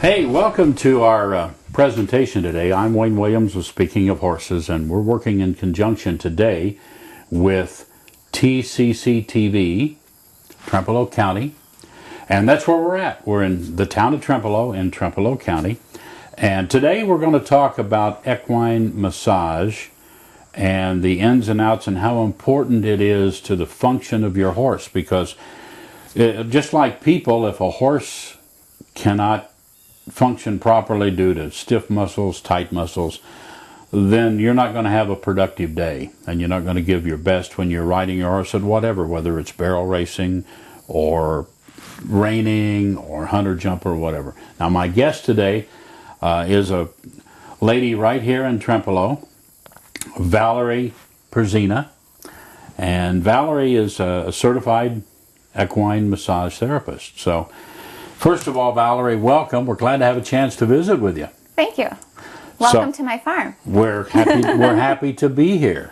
Hey, welcome to our presentation today. I'm Wayne Williams with Speaking of Horses, and we're working in conjunction today with TCC-TV, Trempealeau County, and that's where we're at. We're in the town of Trempealeau in Trempealeau County, and today we're going to talk about equine massage and the ins and outs and how important it is to the function of your horse, because just like people, if a horse cannot function properly due to stiff muscles, tight muscles, then you're not going to have a productive day, and you're not going to give your best when you're riding your horse at whatever, whether it's barrel racing or reining or hunter jump or whatever. Now, my guest today is a lady right here in Trempealeau, Valerie Perzina, and Valerie is a certified equine massage therapist. So first of all, Valerie, welcome. We're glad to have a chance to visit with you. Thank you. Welcome to my farm. We're happy to be here.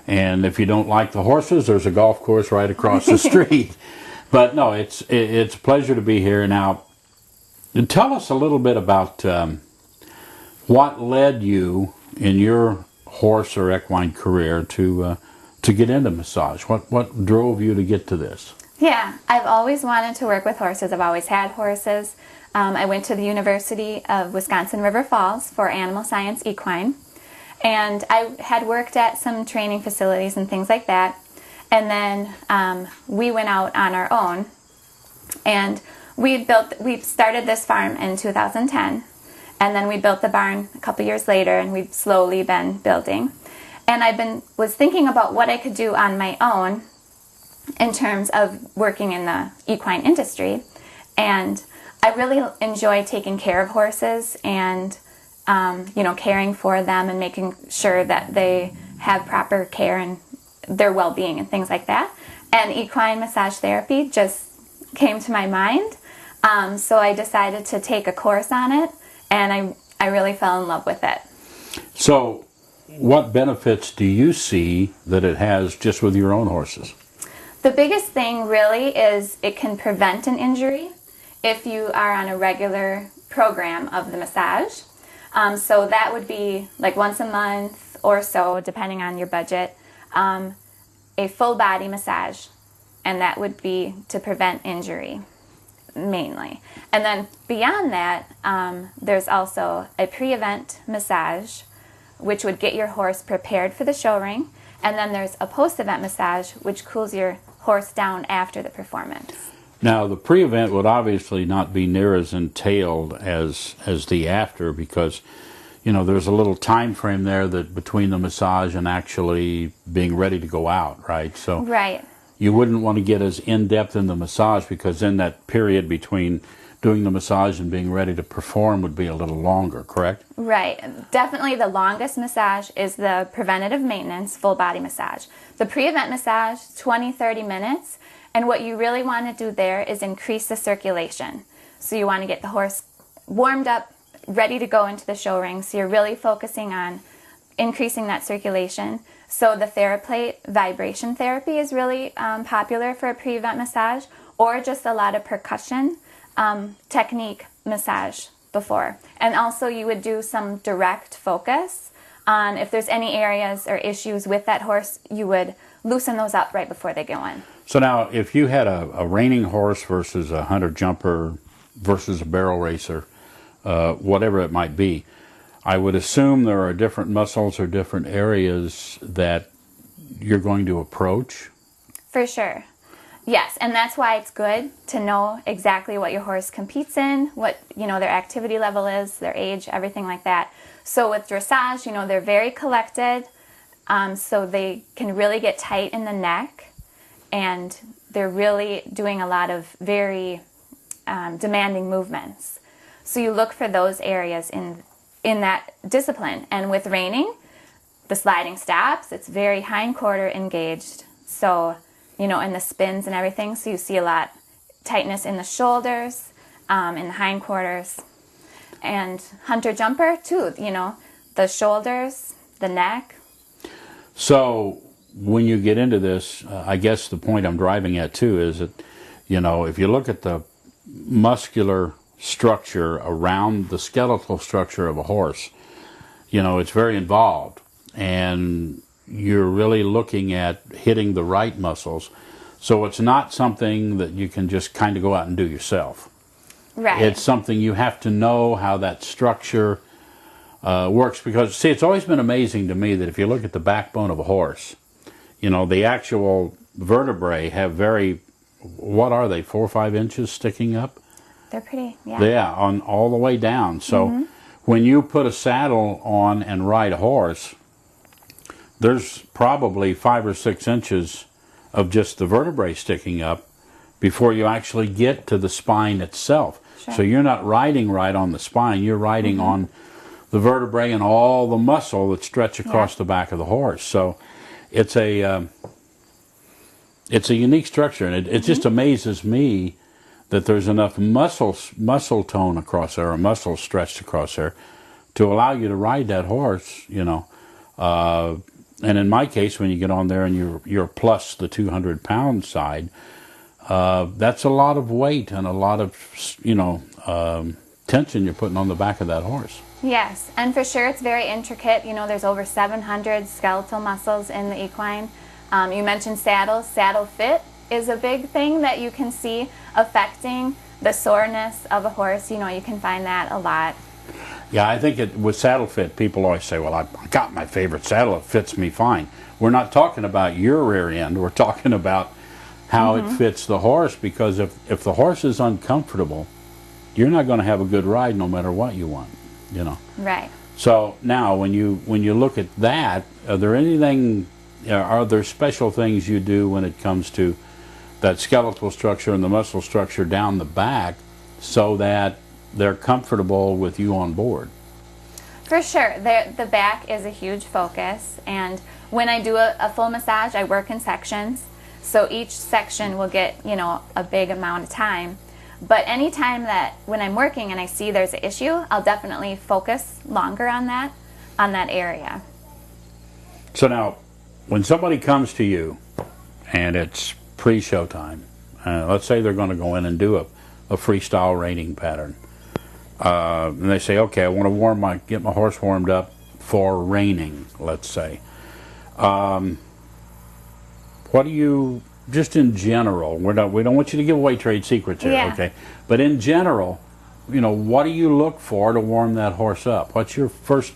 And if you don't like the horses, there's a golf course right across the street. But no, it's a pleasure to be here. Now, tell us a little bit about what led you in your horse or equine career to get into massage. What drove you to get to this? Yeah, I've always wanted to work with horses. I've always had horses. I went to the University of Wisconsin River Falls for animal science equine, and I had worked at some training facilities and things like that. And then we went out on our own, and we started this farm in 2010, and then we built the barn a couple years later, and we've slowly been building. And was thinking about what I could do on my own in terms of working in the equine industry, and I really enjoy taking care of horses and caring for them and making sure that they have proper care and their well-being and things like that. And equine massage therapy just came to my mind, so I decided to take a course on it, and I really fell in love with it. So what benefits do you see that it has just with your own horses? The biggest thing really is it can prevent an injury if you are on a regular program of the massage. So that would be like once a month or so, depending on your budget, a full body massage, and that would be to prevent injury mainly. And then beyond that, there's also a pre-event massage, which would get your horse prepared for the show ring. And then there's a post-event massage, which cools your horse down after the performance. Now, the pre-event would obviously not be near as entailed as the after, because there's a little time frame there that between the massage and actually being ready to go out, right? So right. You wouldn't want to get as in-depth in the massage, because then that period between doing the massage and being ready to perform would be a little longer, correct? Right. Definitely the longest massage is the preventative maintenance full body massage. The pre-event massage, 20-30 minutes, and what you really want to do there is increase the circulation. So you want to get the horse warmed up, ready to go into the show ring, so you're really focusing on increasing that circulation. So the TheraPlate vibration therapy is really popular for a pre-event massage, or just a lot of percussion technique massage before. And also you would do some direct focus on if there's any areas or issues with that horse, you would loosen those up right before they go in. So now, if you had a reining horse versus a hunter jumper versus a barrel racer, whatever it might be, I would assume there are different muscles or different areas that you're going to approach? For sure. Yes, and that's why it's good to know exactly what your horse competes in, what their activity level is, their age, everything like that. So with dressage, they're very collected, so they can really get tight in the neck, and they're really doing a lot of very demanding movements. So you look for those areas in that discipline. And with reining, the sliding stops, it's very hindquarter engaged. So and the spins and everything, so you see a lot tightness in the shoulders, in the hindquarters, and hunter jumper too. The shoulders, the neck. So when you get into this, I guess the point I'm driving at too is that, if you look at the muscular structure around the skeletal structure of a horse, it's very involved, and you're really looking at hitting the right muscles. So it's not something that you can just kind of go out and do yourself. Right. It's something you have to know how that structure works, because, see, it's always been amazing to me that if you look at the backbone of a horse, the actual vertebrae have what are they, 4 or 5 inches sticking up? They're pretty, yeah. Yeah, on all the way down. So when you put a saddle on and ride a horse, there's probably 5 or 6 inches of just the vertebrae sticking up before you actually get to the spine itself. Sure. So you're not riding right on the spine, you're riding on the vertebrae and all the muscle that stretch across the back of the horse. So it's a unique structure, and it just amazes me that there's enough muscle tone across there, or muscle stretched across there, to allow you to ride that horse, and in my case, when you get on there and you're plus the 200-pound side, that's a lot of weight and a lot of, tension you're putting on the back of that horse. Yes, and for sure it's very intricate. There's over 700 skeletal muscles in the equine. You mentioned saddles. Saddle fit is a big thing that you can see affecting the soreness of a horse. You can find that a lot. Yeah, I think with saddle fit, people always say, well, I got my favorite saddle, it fits me fine. We're not talking about your rear end, we're talking about how it fits the horse, because if the horse is uncomfortable, you're not going to have a good ride no matter what you want, Right. So now, when you look at that, are there special things you do when it comes to that skeletal structure and the muscle structure down the back, so that they're comfortable with you on board? For sure. The back is a huge focus, and when I do a full massage, I work in sections, so each section will get a big amount of time. But anytime that when I'm working and I see there's an issue, I'll definitely focus longer on that area. So now, when somebody comes to you and it's pre-show time, let's say they're going to go in and do a freestyle reining pattern, and they say, okay, I want to get my horse warmed up for reining, let's say. What do you, just in general, we don't want you to give away trade secrets here, okay? But in general, what do you look for to warm that horse up? What's your first?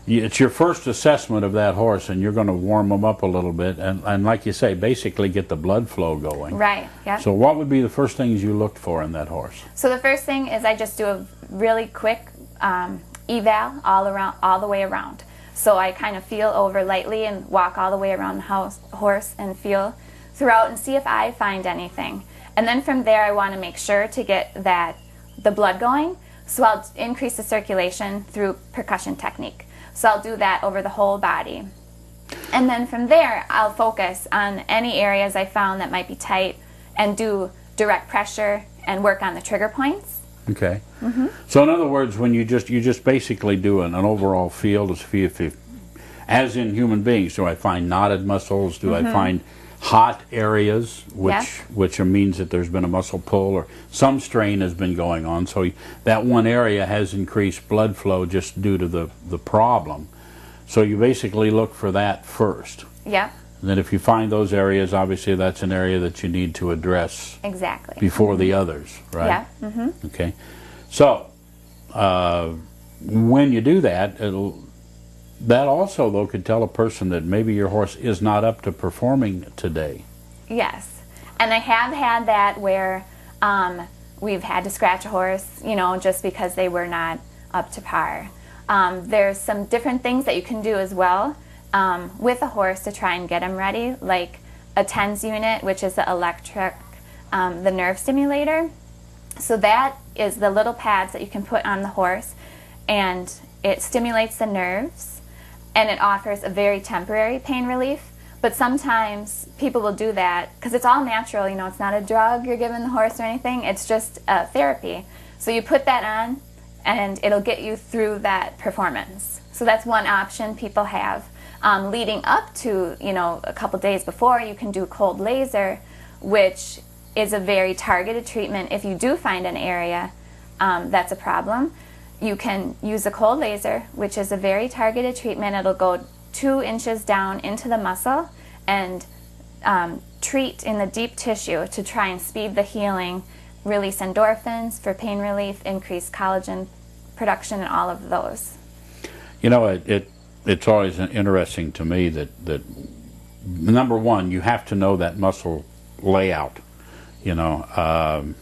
It's your first assessment of that horse, and you're going to warm them up a little bit, and like you say, basically get the blood flow going. Right. Yeah. So what would be the first things you looked for in that horse? So the first thing is I just do a really quick eval all the way around. So I kind of feel over lightly and walk all the way around the horse and feel throughout and see if I find anything. And then from there, I want to make sure to get the blood going. So I'll increase the circulation through percussion technique. So I'll do that over the whole body. And then from there, I'll focus on any areas I found that might be tight and do direct pressure and work on the trigger points. Okay. So in other words, when you just basically do an overall feel to see if as in human beings, do I find knotted muscles? Do I find hot areas, which means that there's been a muscle pull or some strain has been going on, so that one area has increased blood flow just due to the problem. So you basically look for that first. Yeah. And then if you find those areas, obviously that's an area that you need to address before the others, right? Yeah. Okay. So when you do that, that also, though, could tell a person that maybe your horse is not up to performing today. Yes. And I have had that where we've had to scratch a horse, just because they were not up to par. There's some different things that you can do as well with a horse to try and get him ready, like a TENS unit, which is the electric, the nerve stimulator. So that is the little pads that you can put on the horse, and it stimulates the nerves. And it offers a very temporary pain relief, but sometimes people will do that because it's all natural, it's not a drug you're giving the horse or anything, it's just a therapy. So you put that on and it'll get you through that performance. So that's one option people have. Leading up to, a couple days before, you can do cold laser, which is a very targeted treatment if you do find an area that's a problem, you can use a cold laser, which is a very targeted treatment. It'll go 2 inches down into the muscle and treat in the deep tissue to try and speed the healing, release endorphins for pain relief, increase collagen production, and all of those. You know, it's always interesting to me that number one, you have to know that muscle layout, you know.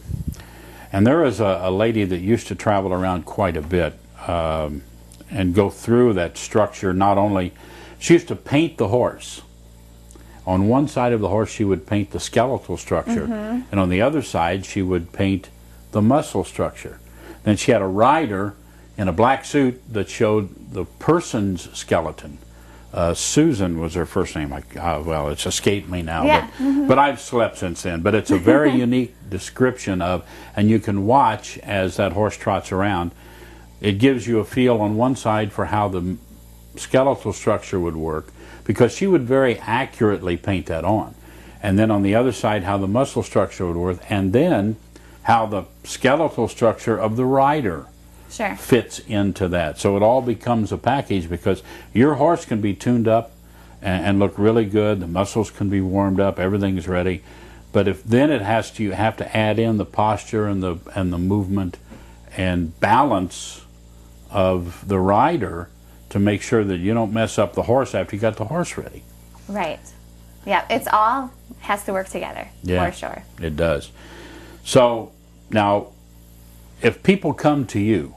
And there is a lady that used to travel around quite a bit and go through that structure. Not only, she used to paint the horse. On one side of the horse she would paint the skeletal structure, and on the other side she would paint the muscle structure. Then she had a rider in a black suit that showed the person's skeleton. Susan was her first name. Well, it's escaped me now, Yeah. but I've slept since then. But it's a very unique description of, and you can watch as that horse trots around. It gives you a feel on one side for how the skeletal structure would work, because she would very accurately paint that on. And then on the other side, how the muscle structure would work, and then how the skeletal structure of the rider Sure. fits into that. So it all becomes a package, because your horse can be tuned up and look really good, the muscles can be warmed up, everything's ready. But if then it has to, you have to add in the posture and the movement and balance of the rider to make sure that you don't mess up the horse after you got the horse ready. Right. Yeah, it's all has to work together, Yeah, for sure. it does. So now, if people come to you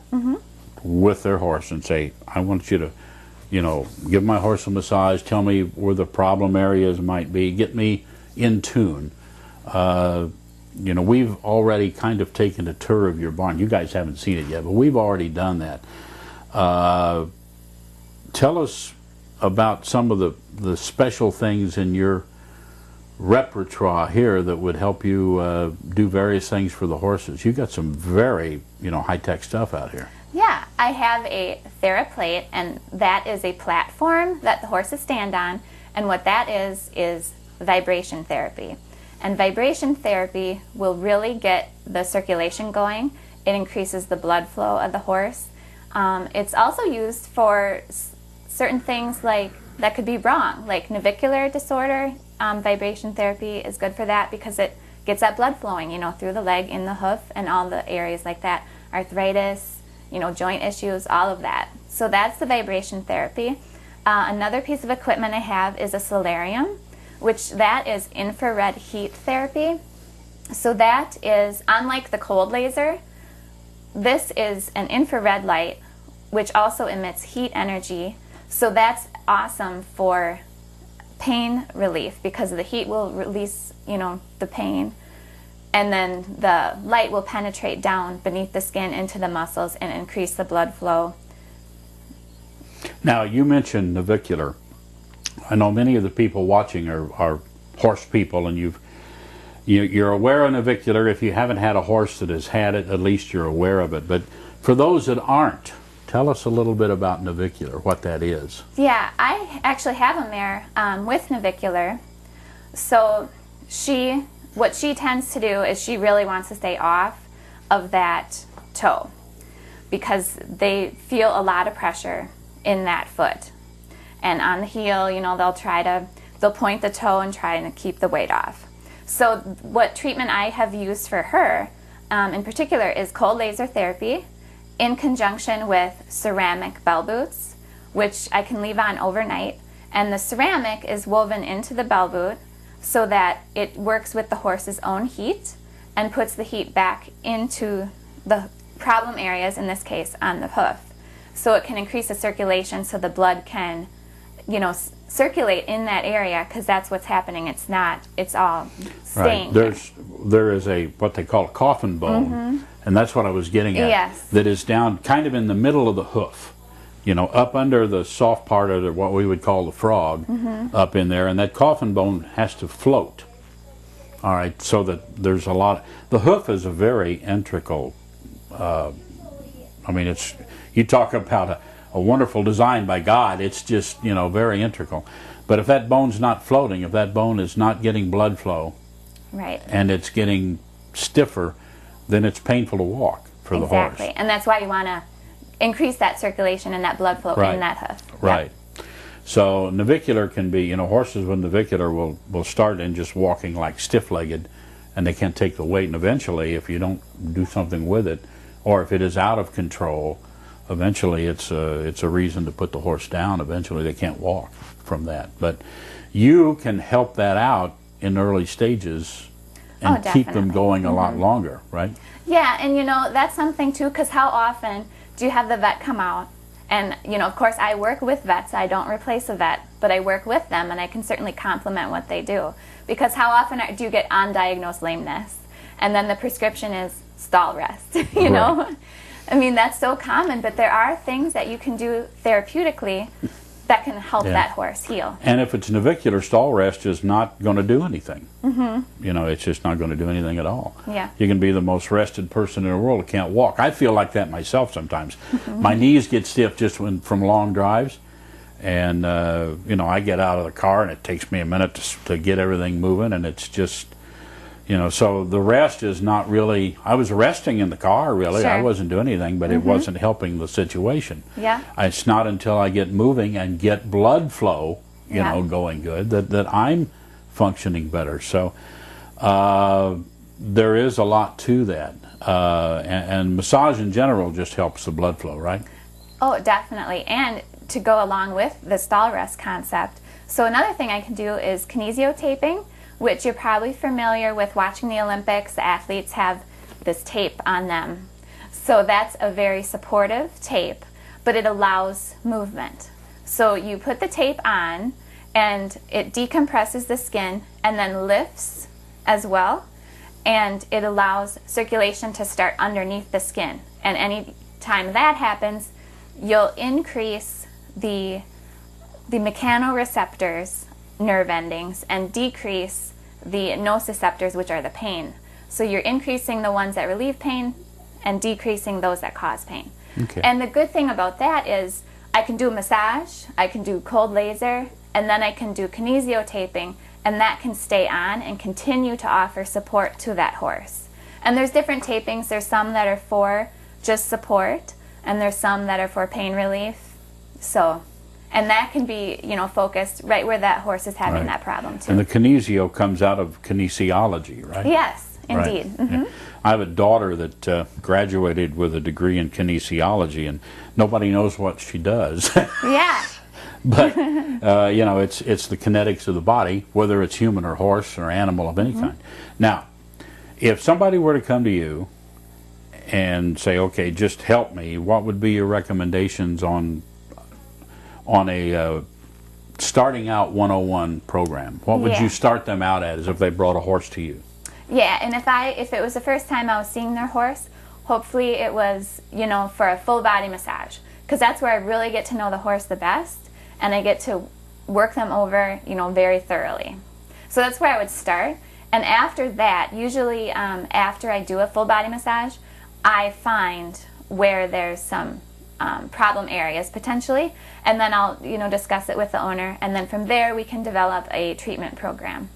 with their horse and say, I want you to, you know, give my horse a massage, tell me where the problem areas might be, get me in tune. You know, we've already kind of taken a tour of your barn. You guys haven't seen it yet, but we've already done that. Tell us about some of the special things in your repertoire here that would help you do various things for the horses. You've got some very, you know, high-tech stuff out here. Yeah, I have a TheraPlate, and that is a platform that the horses stand on, and what that is vibration therapy. And vibration therapy will really get the circulation going. It increases the blood flow of the horse. It's also used for certain things like that could be wrong, like navicular disorder. Vibration therapy is good for that because it gets that blood flowing, you know, through the leg, in the hoof, and all the areas like that. Arthritis, you know, joint issues, all of that. So that's the vibration therapy. Another piece of equipment I have is a solarium, which that is infrared heat therapy. So that is, unlike the cold laser, this is an infrared light which also emits heat energy. So that's awesome for pain relief because the heat will release, you know, the pain, and then the light will penetrate down beneath the skin into the muscles and increase the blood flow. Now, you mentioned navicular. I know many of the people watching are horse people, and you're aware of navicular. If you haven't had a horse that has had it, at least you're aware of it. But for those that aren't, tell us a little bit about navicular, what that is. Yeah, I actually have a mare with navicular. So what she tends to do is she really wants to stay off of that toe because they feel a lot of pressure in that foot. And on the heel, you know, they'll point the toe and try to keep the weight off. So what treatment I have used for her in particular is cold laser therapy in conjunction with ceramic bell boots, which I can leave on overnight. And the ceramic is woven into the bell boot so that it works with the horse's own heat and puts the heat back into the problem areas, in this case on the hoof. So it can increase the circulation so the blood can, you know, circulate in that area, because that's what's happening. It's all staying. Right. There is what they call a coffin bone, and that's what I was getting at. Yes. That is down kind of in the middle of the hoof, you know, up under the soft part of what we would call the frog, up in there, and that coffin bone has to float. All right, so that there's a lot. The hoof is a very integral. I mean, you talk about a wonderful design by God. It's just, you know, very integral. But if that bone's not floating, if that bone is not getting blood flow, Right. and it's getting stiffer, then it's painful to walk for the Exactly. horse. And that's why you want to increase that circulation and that blood flow Right. in that hoof. Right. So navicular can be, horses with navicular will start in just walking like stiff-legged, and they can't take the weight, and eventually if you don't do something with it, or if it is out of control, eventually it's a reason to put the horse down. Eventually they can't walk from that. But you can help that out in early stages and keep them going a lot longer, right? Yeah, and that's something too, because how often do you have the vet come out? And, of course, I work with vets. I don't replace a vet, but I work with them, and I can certainly compliment what they do. Because how often do you get undiagnosed lameness? And then the prescription is stall rest, you know? I mean, that's so common, but there are things that you can do therapeutically that can help that horse heal. And if it's navicular, stall rest is not going to do anything. It's just not going to do anything at all. Yeah. You can be the most rested person in the world who can't walk. I feel like that myself sometimes. My knees get stiff just from long drives. And, I get out of the car and it takes me a minute to get everything moving, and it's just, so the rest is not really, I was resting in the car, really. Sure. I wasn't doing anything, but it wasn't helping the situation. Yeah. It's not until I get moving and get blood flow, going good, that I'm functioning better. So there is a lot to that. And massage in general just helps the blood flow, right? Oh, definitely. And to go along with the stall rest concept, so another thing I can do is kinesiotaping, which you're probably familiar with watching the Olympics. The athletes have this tape on them. So that's a very supportive tape, but it allows movement. So you put the tape on, and it decompresses the skin and then lifts as well, and it allows circulation to start underneath the skin. And any time that happens, you'll increase the mechanoreceptors, nerve endings, and decrease the nociceptors, which are the pain. So you're increasing the ones that relieve pain and decreasing those that cause pain. Okay. And the good thing about that is I can do a massage, I can do cold laser, and then I can do kinesiotaping, and that can stay on and continue to offer support to that horse. And there's different tapings. There's some that are for just support, and there's some that are for pain relief. So, and that can be, focused right where that horse is having that problem too. And the kinesio comes out of kinesiology, right? Yes, indeed. Right. Yeah. I have a daughter that graduated with a degree in kinesiology, and nobody knows what she does. Yeah. But it's the kinetics of the body, whether it's human or horse or animal of any kind. Now, if somebody were to come to you and say, okay, just help me, what would be your recommendations on a starting out 101 program? What would you start them out at, as if they brought a horse to you? Yeah, and if it was the first time I was seeing their horse, hopefully it was, for a full body massage, because that's where I really get to know the horse the best, and I get to work them over, very thoroughly. So that's where I would start. And after that, usually after I do a full body massage, I find where there's some problem areas potentially, and then I'll discuss it with the owner, and then from there we can develop a treatment program.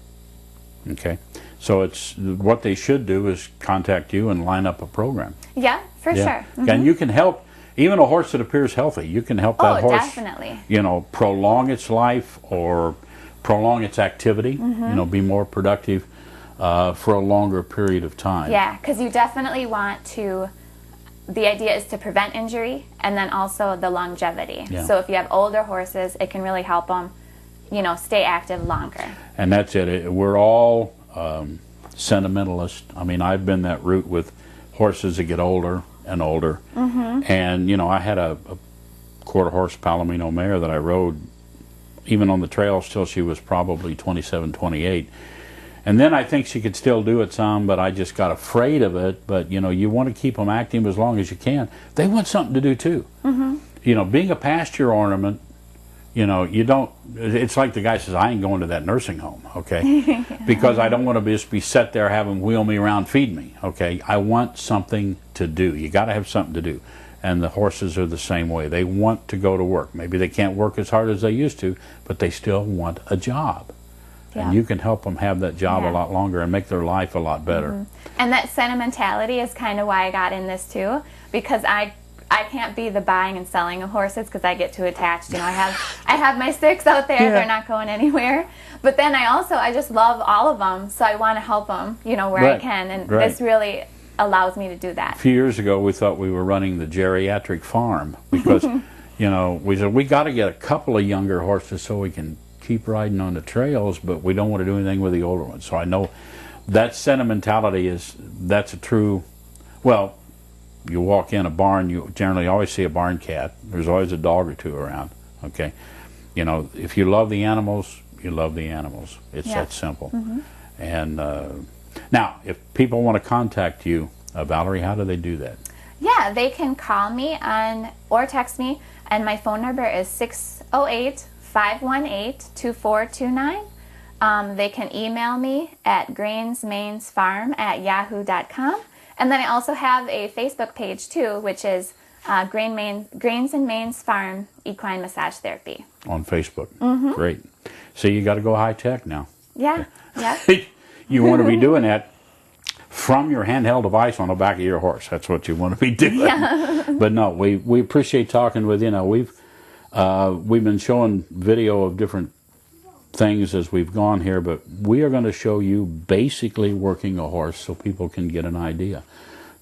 Okay, so it's what they should do is contact you and line up a program. Yeah, for sure. And you can help even a horse that appears healthy. You can help that horse, definitely. Prolong its life or prolong its activity. Be more productive for a longer period of time. Yeah, because you definitely want to. The idea is to prevent injury, and then also the longevity. Yeah. So if you have older horses, it can really help them, stay active longer. And that's it. We're all sentimentalists. I mean, I've been that route with horses that get older and older. And, I had a quarter horse Palomino mare that I rode even on the trails till she was probably 27, 28. And then I think she could still do it some, but I just got afraid of it. But, you want to keep them active as long as you can. They want something to do, too. Being a pasture ornament, you don't, it's like the guy says, I ain't going to that nursing home, okay? Because I don't want to just be set there, have them wheel me around, feed me, okay? I want something to do. You got to have something to do. And the horses are the same way. They want to go to work. Maybe they can't work as hard as they used to, but they still want a job. Yeah. And you can help them have that job a Yeah. lot longer and make their life a lot better. And that sentimentality is kind of why I got in this too, because I can't be the buying and selling of horses because I get too attached. You know, I have my sticks out there; Yeah. they're not going anywhere. But then I just love all of them, so I want to help them, you know, where I Right. can, and Right. this really allows me to do that. A few years ago, we thought we were running the geriatric farm because, you know, we said we got to get a couple of younger horses so we can keep riding on the trails, but we don't want to do anything with the older ones. So I know that sentimentality that's a true. Well, you walk in a barn, you generally always see a barn cat. There's always a dog or two around. Okay, you know, if you love the animals, you love the animals. It's Yeah. that simple. And now, if people want to contact you, Valerie, how do they do that? Yeah, they can call me or text me, and my phone number is 608-518-2429. They can email me at grainsmainsfarm@yahoo.com. And then I also have a Facebook page too, which is Grains and Mains Farm Equine Massage Therapy. On Facebook. Great. So you got to go high tech now. Yeah, yeah. You want to be doing that from your handheld device on the back of your horse. That's what you want to be doing. Yeah. But no, we appreciate talking with you. Now we've been showing video of different things as we've gone here, but we are going to show you basically working a horse so people can get an idea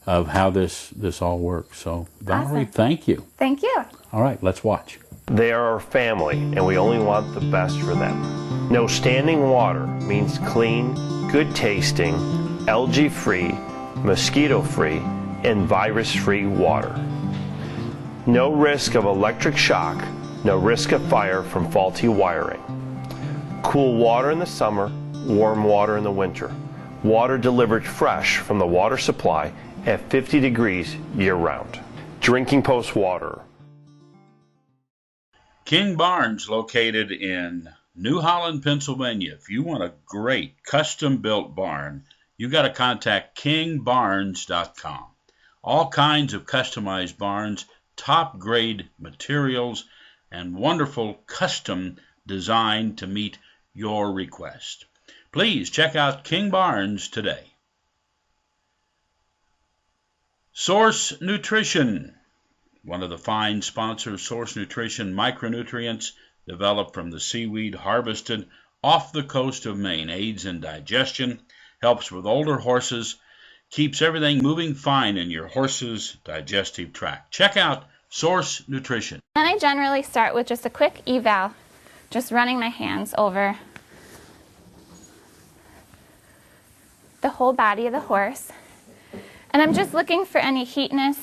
of how this all works. So Valerie, Awesome. thank you. Thank you. All right, let's watch. They are our family, and we only want the best for them. No standing water means clean, good tasting, algae-free, mosquito-free, and virus-free water. No risk of electric shock, no risk of fire from faulty wiring. Cool water in the summer, warm water in the winter. Water delivered fresh from the water supply at 50 degrees year-round. Drinking Post Water. King Barns, located in New Holland, Pennsylvania. If you want a great custom-built barn, you got to contact kingbarns.com. All kinds of customized barns, top-grade materials, and wonderful custom design to meet your request. Please check out King Barns today. Source Nutrition. One of the fine sponsors, Source Nutrition, micronutrients developed from the seaweed harvested off the coast of Maine, aids in digestion, helps with older horses, keeps everything moving fine in your horse's digestive tract. Check out Source Nutrition. And I generally start with just a quick eval, just running my hands over the whole body of the horse. And I'm just looking for any heatness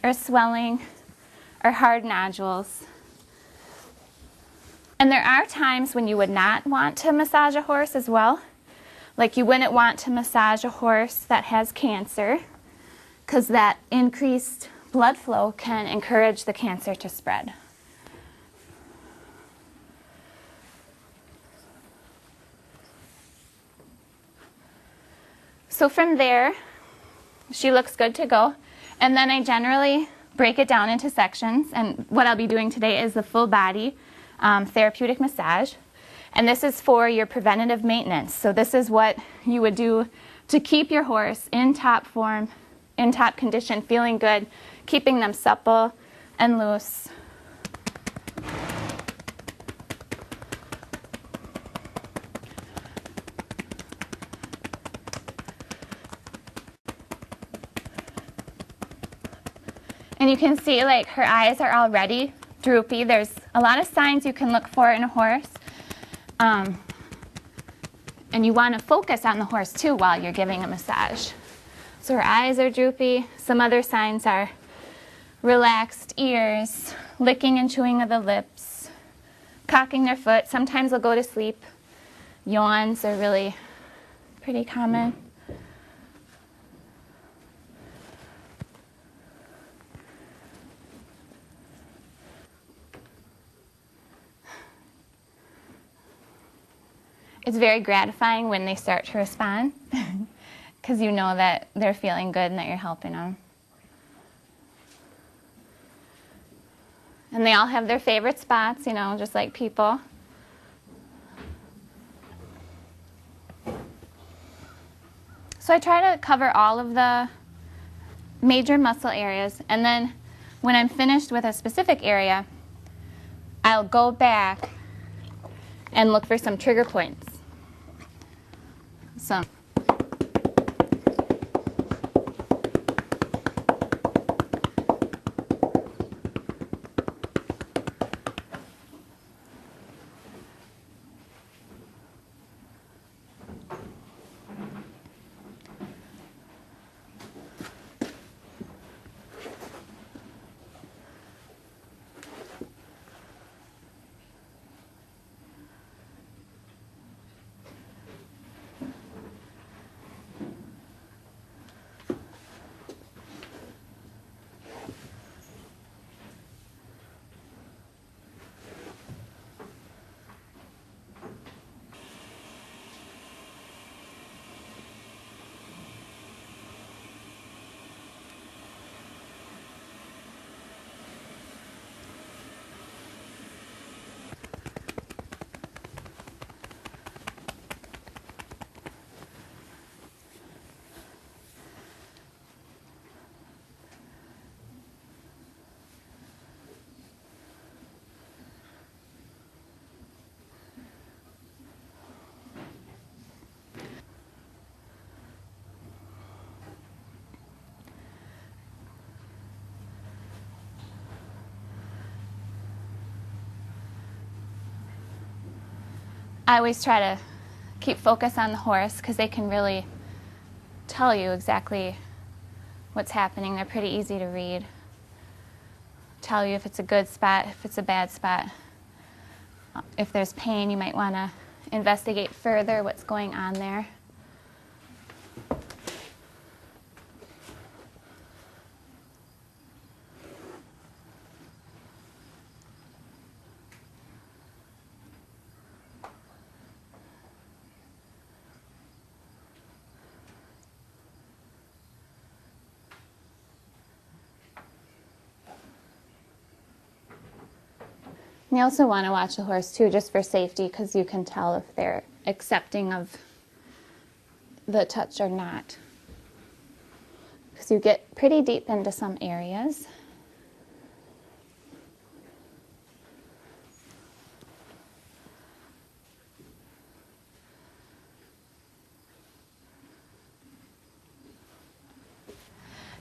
or swelling or hard nodules. And there are times when you would not want to massage a horse as well. Like you wouldn't want to massage a horse that has cancer, because that increased blood flow can encourage the cancer to spread. So from there, she looks good to go. And then I generally break it down into sections. And what I'll be doing today is the full body therapeutic massage. And this is for your preventative maintenance. So this is what you would do to keep your horse in top form, in top condition, feeling good, keeping them supple and loose. And you can see like her eyes are already droopy. There's a lot of signs you can look for in a horse. And you want to focus on the horse too while you're giving a massage. So her eyes are droopy. Some other signs are relaxed ears, licking and chewing of the lips, cocking their foot. Sometimes they'll go to sleep. Yawns are really pretty common. It's very gratifying when they start to respond because you know that they're feeling good and that you're helping them. And they all have their favorite spots, you know, just like people. So I try to cover all of the major muscle areas, and then when I'm finished with a specific area, I'll go back and look for some trigger points. So I always try to keep focus on the horse because they can really tell you exactly what's happening. They're pretty easy to read. Tell you if it's a good spot, if it's a bad spot. If there's pain, you might want to investigate further what's going on there. You also want to watch the horse too, just for safety, because you can tell if they're accepting of the touch or not. Because you get pretty deep into some areas.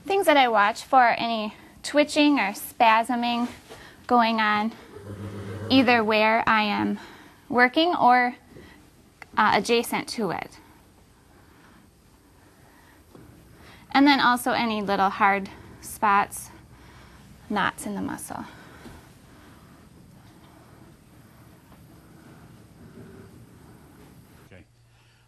Things that I watch for are any twitching or spasming going on, either where I am working or adjacent to it. And then also any little hard spots, knots in the muscle. Okay.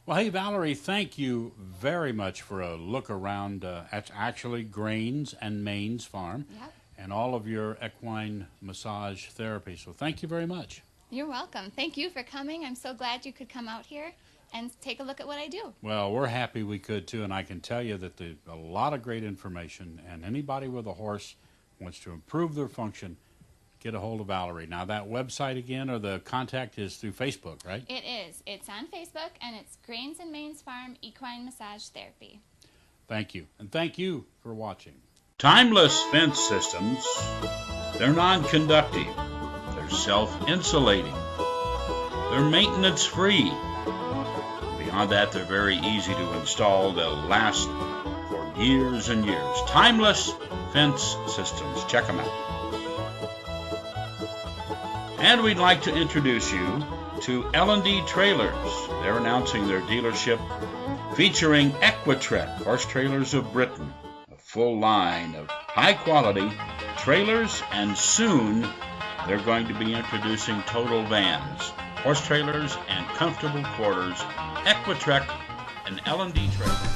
Well, hey, Valerie, thank you very much for a look around at actually Grains and Mains Farm. Yep. And all of your equine massage therapy. So thank you very much. You're welcome. Thank you for coming. I'm so glad you could come out here and take a look at what I do. Well, we're happy we could too, and I can tell you that there's a lot of great information, and anybody with a horse wants to improve their function, get a hold of Valerie. Now, that website again, or the contact is through Facebook, right? It is. It's on Facebook, and it's Grains and Mains Farm Equine Massage Therapy. Thank you, and thank you for watching. Timeless fence systems, they're non-conductive, they're self-insulating, they're maintenance-free. Beyond that, they're very easy to install. They'll last for years and years. Timeless fence systems, check them out. And we'd like to introduce you to L&D Trailers. They're announcing their dealership featuring Equitrek horse trailers of Britain. Full line of high-quality trailers, and soon they're going to be introducing total vans, horse trailers, and comfortable quarters. Equitrek and L&D Trailers.